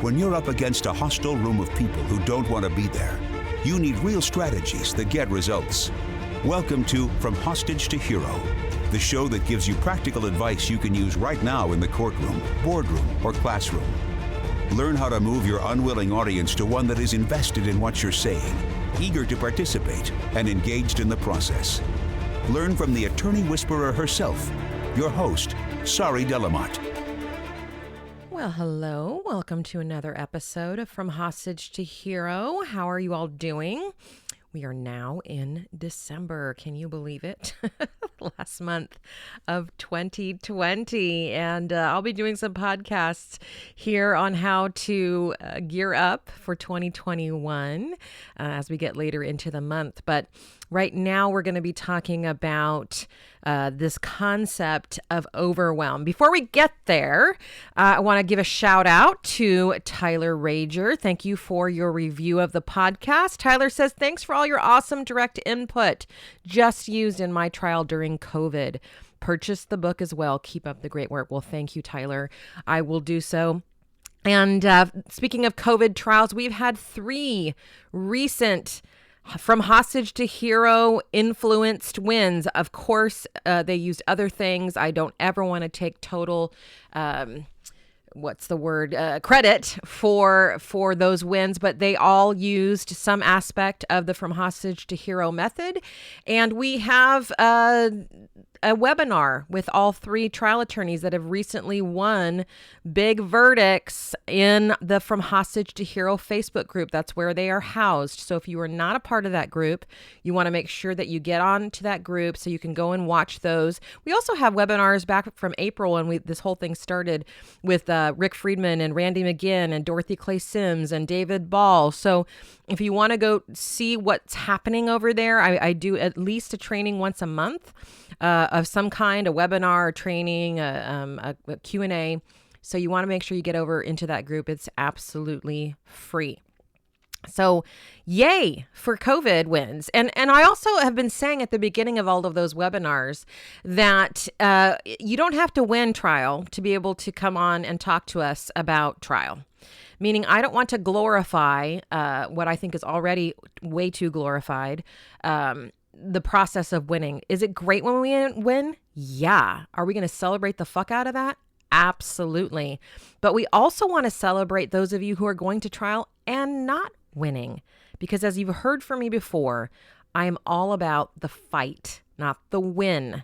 When you're up against a hostile room of people who don't want to be there, you need real strategies that get results. Welcome to From Hostage to Hero, the show that gives you practical advice you can use right now in the courtroom, boardroom, or classroom. Learn how to move your unwilling audience to one that is invested in what you're saying, eager to participate, and engaged in the process. Learn from the attorney whisperer herself, your host, Sari. Well, hello. Welcome to another episode of From Hostage to Hero. How are you all doing? We are now in December. Can you believe it? Last month of 2020. And I'll be doing some podcasts here on how to gear up for 2021 as we get later into the month. But right now we're going to be talking about this concept of overwhelm. Before we get there, I want to give a shout out to Tyler Rager. Thank you for your review of the podcast. Tyler says, thanks for all your awesome direct input just used in my trial during COVID. Purchase the book as well. Keep up the great work. Well, thank you, Tyler. I will do so. And speaking of COVID trials, we've had 3 recent From Hostage to Hero influenced wins. Of course, they used other things. I don't ever want to take total, credit for those wins, but they all used some aspect of the From Hostage to Hero method. And we have a webinar with all 3 trial attorneys that have recently won big verdicts in the From Hostage to Hero Facebook group. That's where they are housed. So if you are not a part of that group, you want to make sure that you get on to that group so you can go and watch those. We also have webinars back from April when this whole thing started with Rick Friedman and Randy McGinn and Dorothy Clay Sims and David Ball. So if you want to go see what's happening over there, I do at least a training once a month of some kind, a webinar, a training, a Q&A. So you want to make sure you get over into that group. It's absolutely free. So yay for COVID wins. And I also have been saying at the beginning of all of those webinars that you don't have to win trial to be able to come on and talk to us about trial. Meaning I don't want to glorify what I think is already way too glorified, the process of winning. Is it great when we win? Yeah. Are we going to celebrate the fuck out of that? Absolutely. But we also want to celebrate those of you who are going to trial and not winning. Because as you've heard from me before, I am all about the fight, not the win.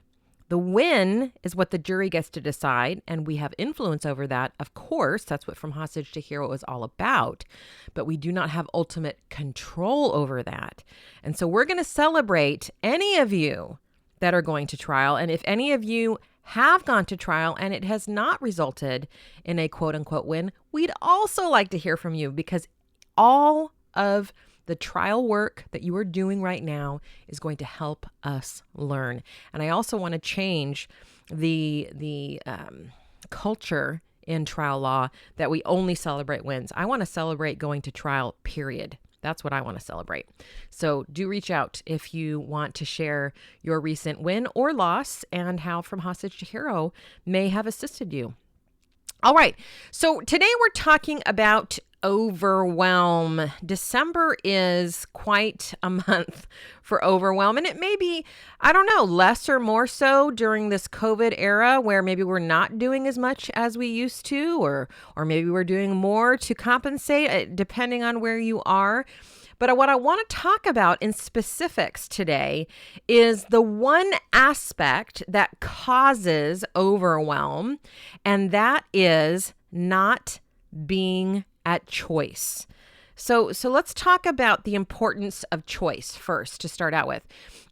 The win is what the jury gets to decide, and we have influence over that. Of course, that's what From Hostage to Hero is all about, but we do not have ultimate control over that. And so we're going to celebrate any of you that are going to trial, and if any of you have gone to trial and it has not resulted in a quote-unquote win, we'd also like to hear from you, because all of the trial work that you are doing right now is going to help us learn. And I also want to change the culture in trial law that we only celebrate wins. I want to celebrate going to trial, period. That's what I want to celebrate. So do reach out if you want to share your recent win or loss and how From Hostage to Hero may have assisted you. All right. So today we're talking about overwhelm. December is quite a month for overwhelm. And it may be, I don't know, less or more so during this COVID era where maybe we're not doing as much as we used to, or maybe we're doing more to compensate, depending on where you are. But what I want to talk about in specifics today is the one aspect that causes overwhelm, and that is not being at choice. So let's talk about the importance of choice first to start out with.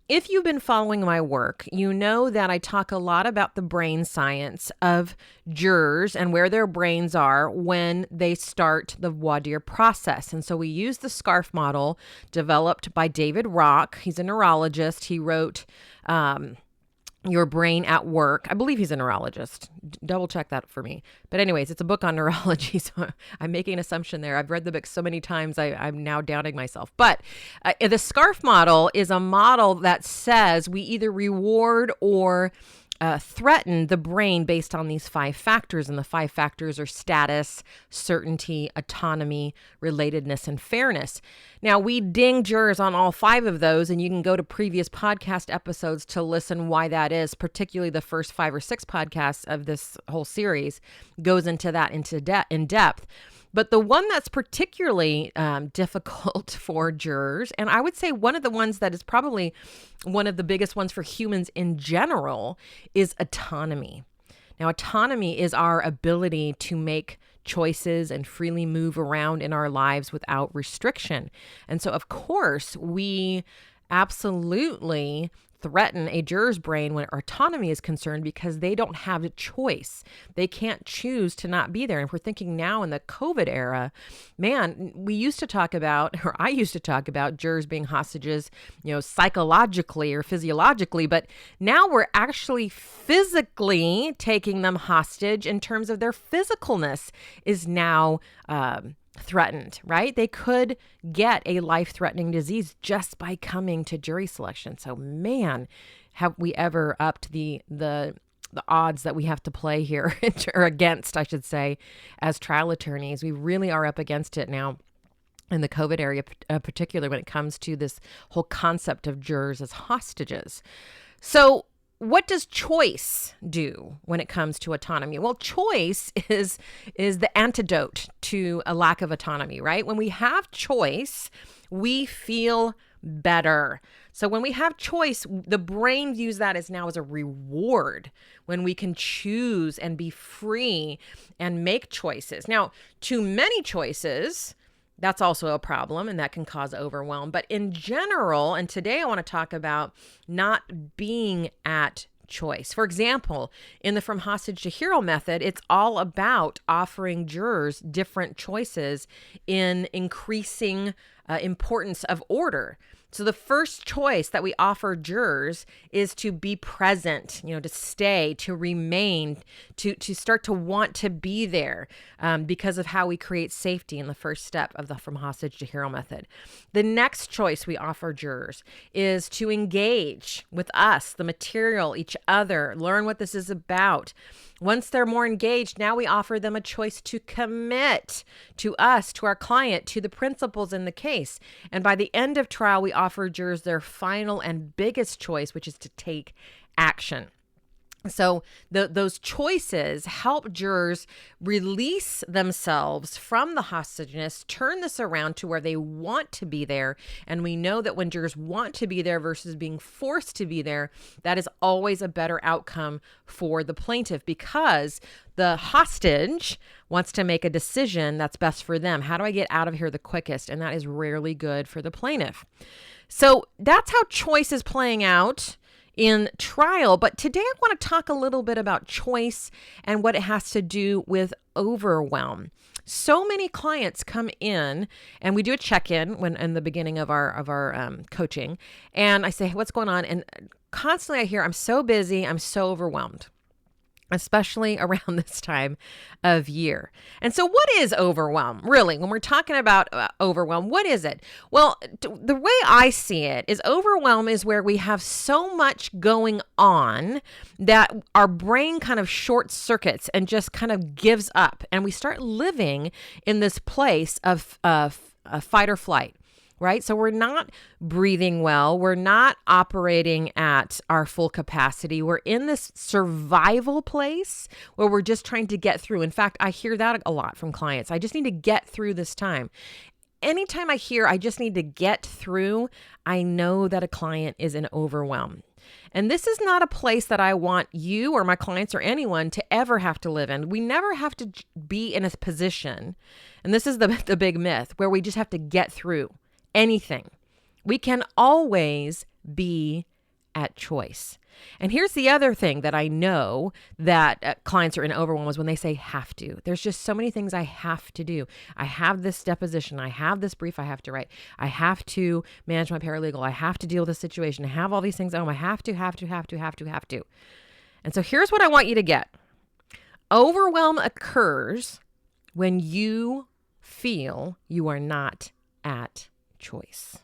If you've been following my work, you know that I talk a lot about the brain science of jurors and where their brains are when they start the voir dire process. And so we use the SCARF model developed by David Rock. He's a neurologist. He wrote Your Brain at Work. I believe he's a neurologist. Double check that for me. But anyways, it's a book on neurology, so I'm making an assumption there. I've read the book so many times, I'm now doubting myself. But the SCARF model is a model that says we either reward or threaten the brain based on these 5 factors. And the 5 factors are status, certainty, autonomy, relatedness, and fairness. Now, we ding jurors on all 5 of those, and you can go to previous podcast episodes to listen why that is, particularly the first 5 or 6 podcasts of this whole series goes into that in depth. But the one that's particularly difficult for jurors, and I would say one of the ones that is probably one of the biggest ones for humans in general, is autonomy. Now, autonomy is our ability to make choices and freely move around in our lives without restriction. And so, of course, we absolutely threaten a juror's brain when autonomy is concerned because they don't have a choice. They can't choose to not be there. And if we're thinking now in the COVID era, man, we used to talk about, or I used to talk about jurors being hostages, psychologically or physiologically, but now we're actually physically taking them hostage in terms of their physicalness is now threatened, right? They could get a life-threatening disease just by coming to jury selection. So, man, have we ever upped the odds that we have to play here, or against, I should say, as trial attorneys. We really are up against it now in the COVID area, particularly when it comes to this whole concept of jurors as hostages. So, what does choice do when it comes to autonomy? Well, choice is the antidote to a lack of autonomy, right? When we have choice, we feel better. So when we have choice, the brain views that as a reward when we can choose and be free and make choices. Now, too many choices, that's also a problem, and that can cause overwhelm. But in general, and today I want to talk about not being at choice. For example, in the From Hostage to Hero method, it's all about offering jurors different choices in increasing importance of order. So the first choice that we offer jurors is to be present, to stay, to remain, to start to want to be there because of how we create safety in the first step of the From Hostage to Hero method. The next choice we offer jurors is to engage with us, the material, each other, learn what this is about. Once they're more engaged, now we offer them a choice to commit to us, to our client, to the principles in the case. And by the end of trial, we offer jurors their final and biggest choice, which is to take action. So those choices help jurors release themselves from the hostageness, turn this around to where they want to be there. And we know that when jurors want to be there versus being forced to be there, that is always a better outcome for the plaintiff because the hostage wants to make a decision that's best for them. How do I get out of here the quickest? And that is rarely good for the plaintiff. So that's how choice is playing out in trial. But today I want to talk a little bit about choice and what it has to do with overwhelm. So many clients come in and we do a check-in when in the beginning of our coaching. And I say, hey, what's going on? And constantly I hear, I'm so busy. I'm so overwhelmed, especially around this time of year. And so what is overwhelm? Really, when we're talking about overwhelm, what is it? Well, the way I see it is overwhelm is where we have so much going on that our brain kind of short circuits and just kind of gives up. And we start living in this place of fight or flight. Right? So we're not breathing well. We're not operating at our full capacity. We're in this survival place where we're just trying to get through. In fact, I hear that a lot from clients. I just need to get through this time. Anytime I hear I just need to get through, I know that a client is in overwhelm. And this is not a place that I want you or my clients or anyone to ever have to live in. We never have to be in a position, and this is the big myth, where we just have to get through anything. We can always be at choice. And here's the other thing that I know that clients are in overwhelm is when they say have to. There's just so many things I have to do. I have this deposition. I have this brief I have to write. I have to manage my paralegal. I have to deal with this situation. I have all these things. I have to. And so here's what I want you to get. Overwhelm occurs when you feel you are not at choice.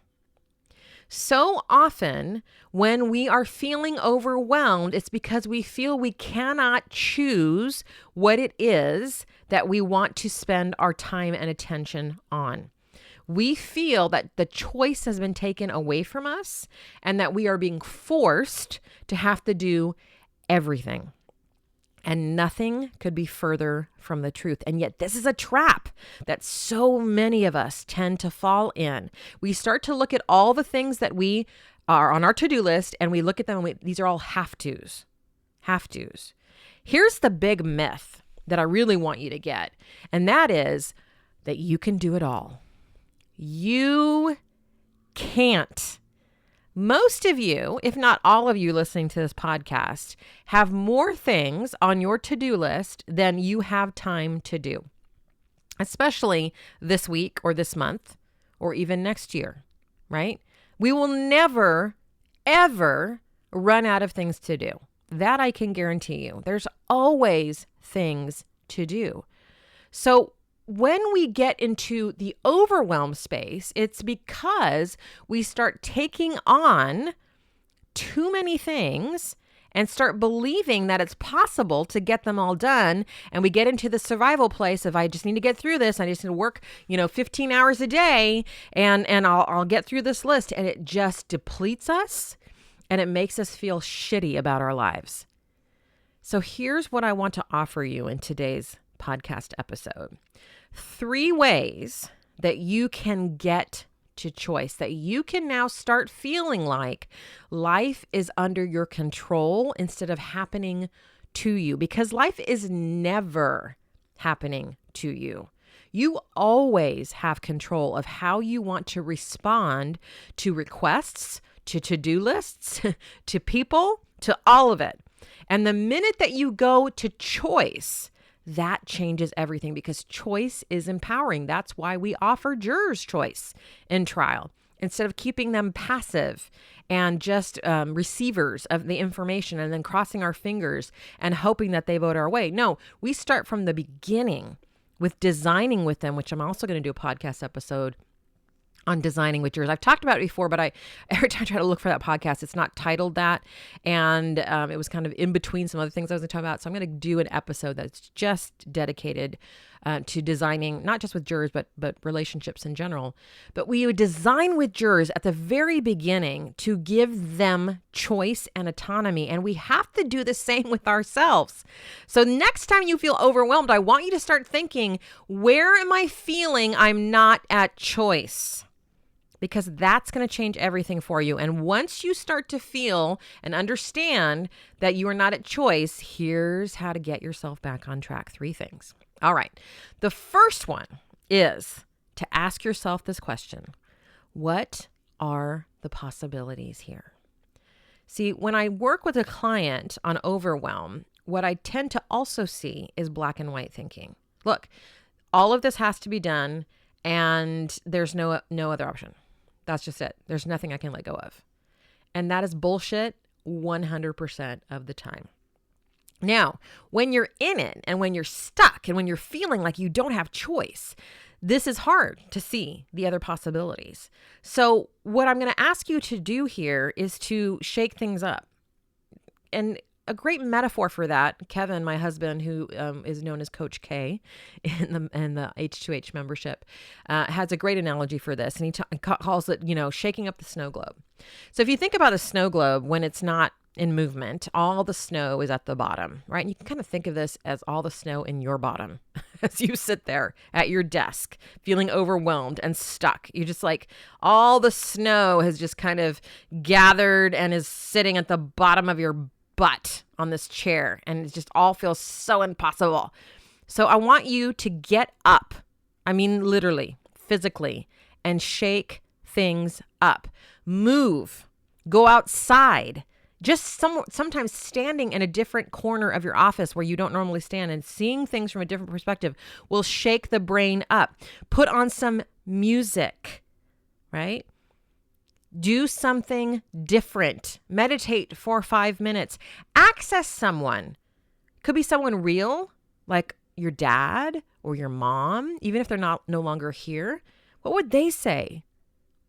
So often when we are feeling overwhelmed, it's because we feel we cannot choose what it is that we want to spend our time and attention on. We feel that the choice has been taken away from us and that we are being forced to have to do everything. And nothing could be further from the truth. And yet this is a trap that so many of us tend to fall in. We start to look at all the things that we are on our to-do list and we look at them and these are all have-tos. Have-tos. Here's the big myth that I really want you to get. And that is that you can do it all. You can't. Most of you, if not all of you listening to this podcast, have more things on your to-do list than you have time to do, especially this week or this month or even next year, right? We will never, ever run out of things to do. That I can guarantee you. There's always things to do. So when we get into the overwhelm space, it's because we start taking on too many things and start believing that it's possible to get them all done. And we get into the survival place of, I just need to get through this. I just need to work, 15 hours a day and I'll get through this list. And it just depletes us and it makes us feel shitty about our lives. So here's what I want to offer you in today's podcast episode. 3 ways that you can get to choice, that you can now start feeling like life is under your control instead of happening to you, because life is never happening to you. You always have control of how you want to respond to requests, to to-do lists, to people, to all of it. And the minute that you go to choice, that changes everything, because choice is empowering. That's why we offer jurors choice in trial instead of keeping them passive and just receivers of the information and then crossing our fingers and hoping that they vote our way. No, we start from the beginning with designing with them, which I'm also going to do a podcast episode on designing with jurors. I've talked about it before, but every time I try to look for that podcast, it's not titled that. And it was kind of in between some other things I was going to talk about. So I'm going to do an episode that's just dedicated to designing, not just with jurors, but relationships in general. But we would design with jurors at the very beginning to give them choice and autonomy. And we have to do the same with ourselves. So next time you feel overwhelmed, I want you to start thinking, where am I feeling I'm not at choice? Because that's going to change everything for you. And once you start to feel and understand that you are not at choice, here's how to get yourself back on track. 3 things. All right. The first one is to ask yourself this question: what are the possibilities here? See, when I work with a client on overwhelm, what I tend to also see is black and white thinking. Look, all of this has to be done and there's no other option. That's just it. There's nothing I can let go of. And that is bullshit 100% of the time. Now, when you're in it and when you're stuck and when you're feeling like you don't have choice, this is hard to see the other possibilities. So what I'm going to ask you to do here is to shake things up. And a great metaphor for that, Kevin, my husband, who is known as Coach K in the H2H membership, has a great analogy for this. And he calls it, shaking up the snow globe. So if you think about a snow globe, when it's not in movement, all the snow is at the bottom, right? And you can kind of think of this as all the snow in your bottom as you sit there at your desk feeling overwhelmed and stuck. You're just like, all the snow has just kind of gathered and is sitting at the bottom of your butt on this chair, and it just all feels so impossible. So I want you to get up. I mean, literally, physically, and shake things up. Move. Go outside. Just sometimes standing in a different corner of your office where you don't normally stand and seeing things from a different perspective will shake the brain up. Put on some music, right? Do something different. Meditate for 5 minutes. Access someone. Could be someone real, like your dad or your mom, even if they're no longer here. What would they say?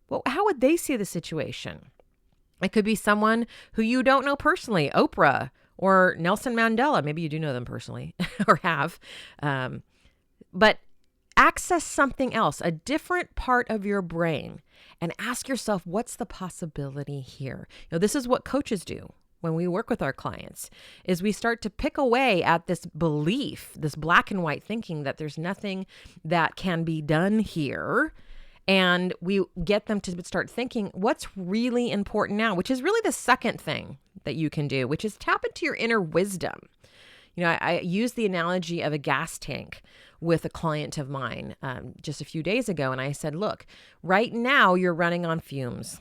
Well, how would they see the situation? It could be someone who you don't know personally, Oprah or Nelson Mandela. Maybe you do know them personally or have. But access something else, a different part of your brain, and ask yourself, what's the possibility here? This is what coaches do when we work with our clients, is we start to pick away at this belief, this black and white thinking that there's nothing that can be done here. And we get them to start thinking, what's really important now, which is really the second thing that you can do, which is tap into your inner wisdom. I used the analogy of a gas tank with a client of mine just a few days ago. And I said, look, right now you're running on fumes.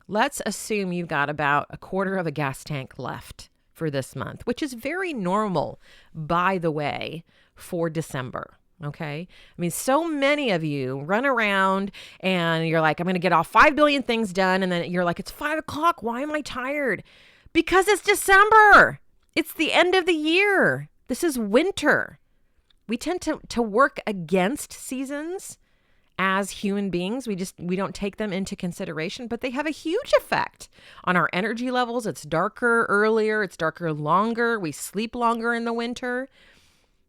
Let's assume you've got about a quarter of a gas tank left for this month, which is very normal, by the way, for December. Okay. I mean, so many of you run around and you're like, I'm going to get all 5 billion things done. And then you're like, it's 5 o'clock. Why am I tired? Because it's December. It's the end of the year. This is winter. We tend to work against seasons as human beings. We don't take them into consideration, but they have a huge effect on our energy levels. It's darker earlier. It's darker longer. We sleep longer in the winter.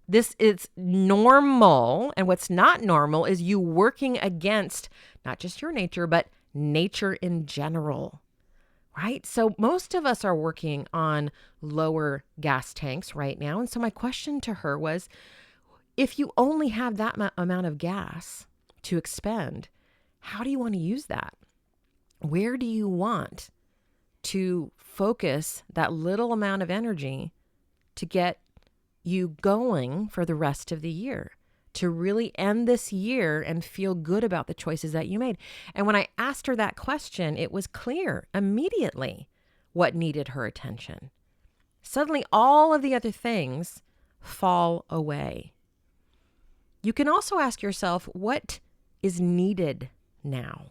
This is normal. And what's not normal is you working against not just your nature, but nature in general, right? So most of us are working on lower gas tanks right now. And so my question to her was, if you only have that amount of gas to expend, how do you want to use that? Where do you want to focus that little amount of energy to get you going for the rest of the year, to really end this year and feel good about the choices that you made? And when I asked her that question, it was clear immediately what needed her attention. Suddenly, all of the other things fall away. You can also ask yourself, what is needed now?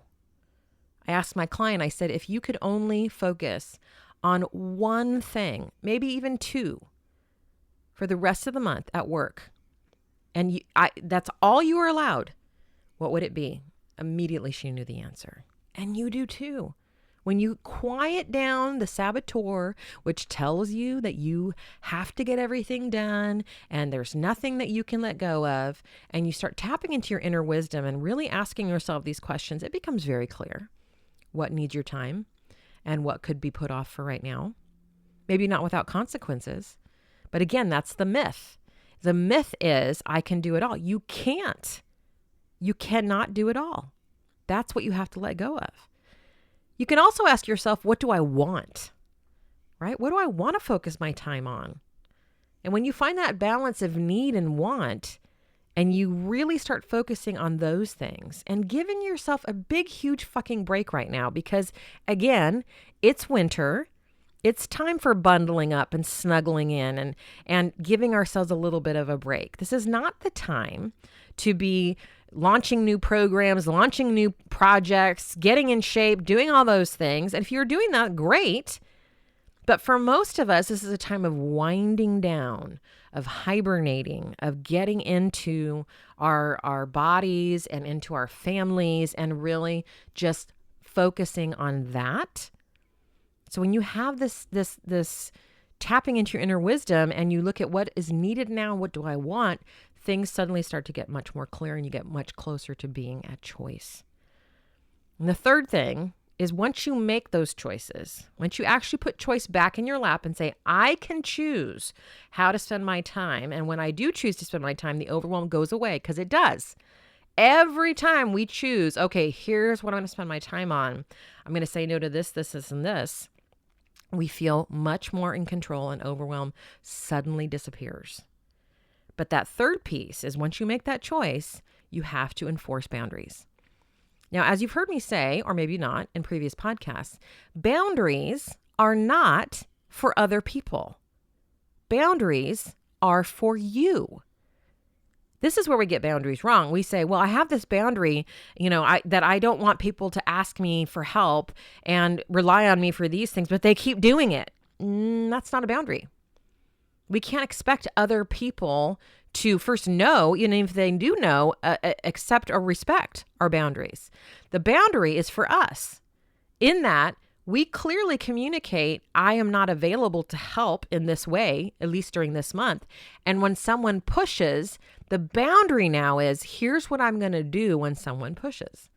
I asked my client, I said, if you could only focus on one thing, maybe even two, for the rest of the month at work, and that's all you are allowed, what would it be? Immediately she knew the answer. And you do too. When you quiet down the saboteur, which tells you that you have to get everything done and there's nothing that you can let go of, and you start tapping into your inner wisdom and really asking yourself these questions, it becomes very clear what needs your time and what could be put off for right now. Maybe not without consequences. But again, that's the myth. The myth is, I can do it all. You can't. You cannot do it all. That's what you have to let go of. You can also ask yourself, what do I want? Right? What do I want to focus my time on? And when you find that balance of need and want, and you really start focusing on those things and giving yourself a big, huge fucking break right now, because again, it's winter. It's time for bundling up and snuggling in and giving ourselves a little bit of a break. This is not the time to be launching new programs, launching new projects, getting in shape, doing all those things. And if you're doing that, great. But for most of us, this is a time of winding down, of hibernating, of getting into our bodies and into our families and really just focusing on that. So when you have this tapping into your inner wisdom and you look at what is needed now, what do I want, things suddenly start to get much more clear and you get much closer to being at choice. And the third thing is, once you make those choices, once you actually put choice back in your lap and say, I can choose how to spend my time. And when I do choose to spend my time, the overwhelm goes away, because it does. Every time we choose, okay, here's what I'm going to spend my time on. I'm going to say no to this, and this. We feel much more in control, and overwhelm suddenly disappears. But that third piece is, once you make that choice, you have to enforce boundaries. Now, as you've heard me say, or maybe not in previous podcasts, boundaries are not for other people. Boundaries are for you. This is where we get boundaries wrong. We say, well, I have this boundary, that I don't want people to ask me for help and rely on me for these things, but they keep doing it. That's not a boundary. We can't expect other people to first know, even if they do know, accept or respect our boundaries. The boundary is for us in that we clearly communicate, I am not available to help in this way, at least during this month. And when someone pushes, the boundary now is, here's what I'm going to do when someone pushes.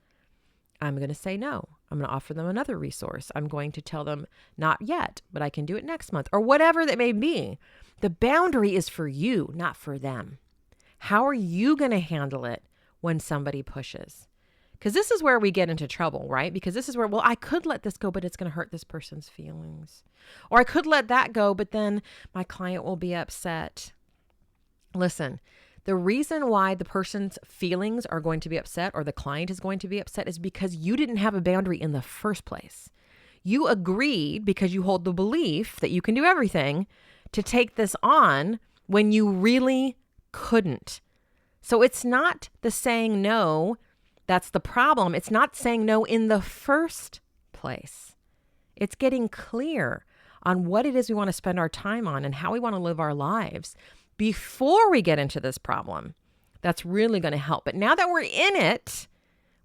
I'm going to say no. I'm going to offer them another resource. I'm going to tell them not yet, but I can do it next month, or whatever that may be. The boundary is for you, not for them. How are you going to handle it when somebody pushes? Because this is where we get into trouble, right? Because this is where, well, I could let this go, but it's going to hurt this person's feelings. Or I could let that go, but then my client will be upset. Listen, the reason why the person's feelings are going to be upset or the client is going to be upset is because you didn't have a boundary in the first place. You agreed, because you hold the belief that you can do everything, to take this on when you really couldn't. So it's not the saying no that's the problem. It's not saying no in the first place. It's getting clear on what it is we want to spend our time on and how we want to live our lives before we get into this problem. That's really going to help. But now that we're in it,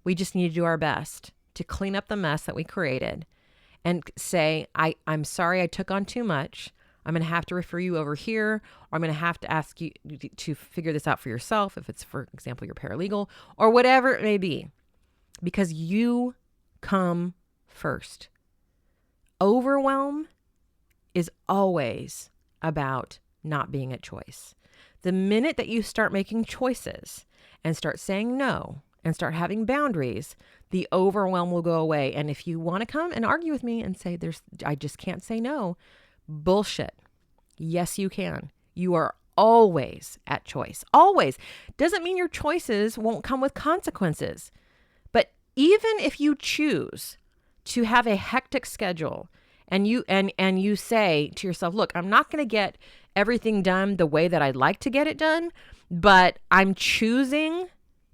we just need to do our best to clean up the mess that we created and say, I'm sorry I took on too much. I'm going to have to refer you over here, or I'm going to have to ask you to figure this out for yourself, if it's, for example, your paralegal, or whatever it may be, because you come first. Overwhelm is always about not being at choice. The minute that you start making choices and start saying no and start having boundaries, the overwhelm will go away. And if you want to come and argue with me and say, I just can't say no, bullshit. Yes, you can. You are always at choice. Always. Doesn't mean your choices won't come with consequences. But even if you choose to have a hectic schedule and you say to yourself, look, I'm not going to get everything done the way that I'd like to get it done, but I'm choosing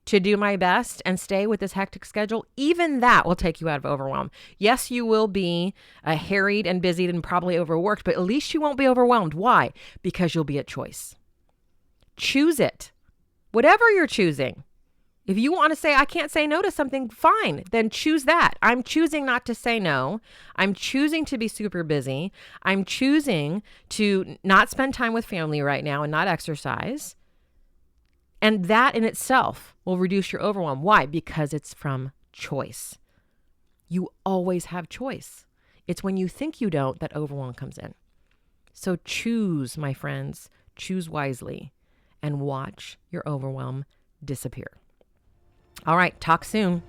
to do my best and stay with this hectic schedule, even that will take you out of overwhelm. Yes, you will be harried and busied and probably overworked, but at least you won't be overwhelmed. Why? Because you'll be at choice. Choose it. Whatever you're choosing. If you want to say, I can't say no to something, fine, then choose that. I'm choosing not to say no. I'm choosing to be super busy. I'm choosing to not spend time with family right now and not exercise. And that in itself will reduce your overwhelm. Why? Because it's from choice. You always have choice. It's when you think you don't that overwhelm comes in. So choose, my friends, choose wisely and watch your overwhelm disappear. All right, talk soon.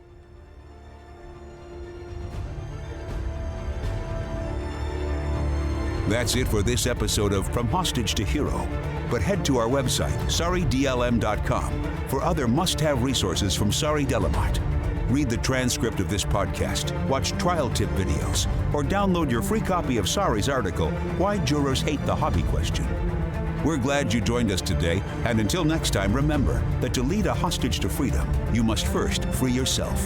That's it for this episode of From Hostage to Hero. But head to our website, saridlm.com, for other must-have resources from Sari Delamotte. Read the transcript of this podcast, watch trial tip videos, or download your free copy of Sari's article, Why Jurors Hate the Hobby Question. We're glad you joined us today, and until next time, remember that to lead a hostage to freedom, you must first free yourself.